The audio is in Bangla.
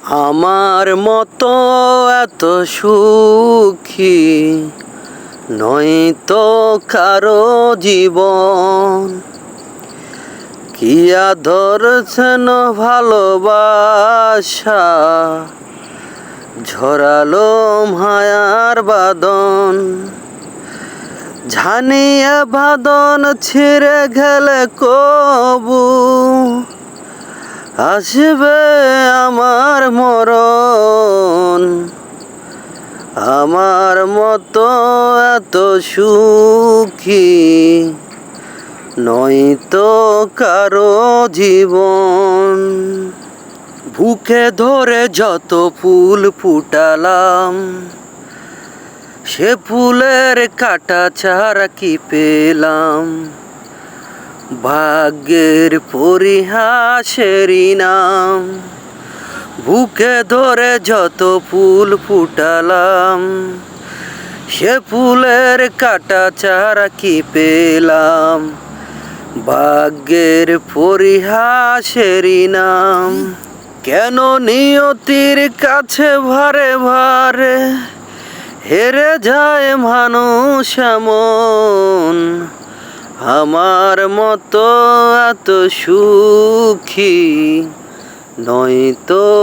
আমার মতো এত সুখী নয়তো কারো জীবন। কি ধরছেন ভালোবাসা, ঝরালো মায়ার বাদন। ঝানিয়ে বাদন ছিঁড়ে গেলে কবু আসবে আমার মরণ। আমার মতো এত সুখী নয়তো কারো জীবন। বুকে ধরে যত ফুল ফুটালাম, সে ফুলের কাটা ছাড়া কি পেলাম? ভাগ্যের পরিহাসেরই নাম। বুকে ধরে যত ফুল ফুটালাম, সে ফুলের কাটা ছাড়া কি পেলাম? ভাগ্যের পরিহাসেরই নাম। কেন নিয়তির কাছে ভারে ভারে হেরে যায় মানুষ এমন? আমার মতো এত সুখী নয়তো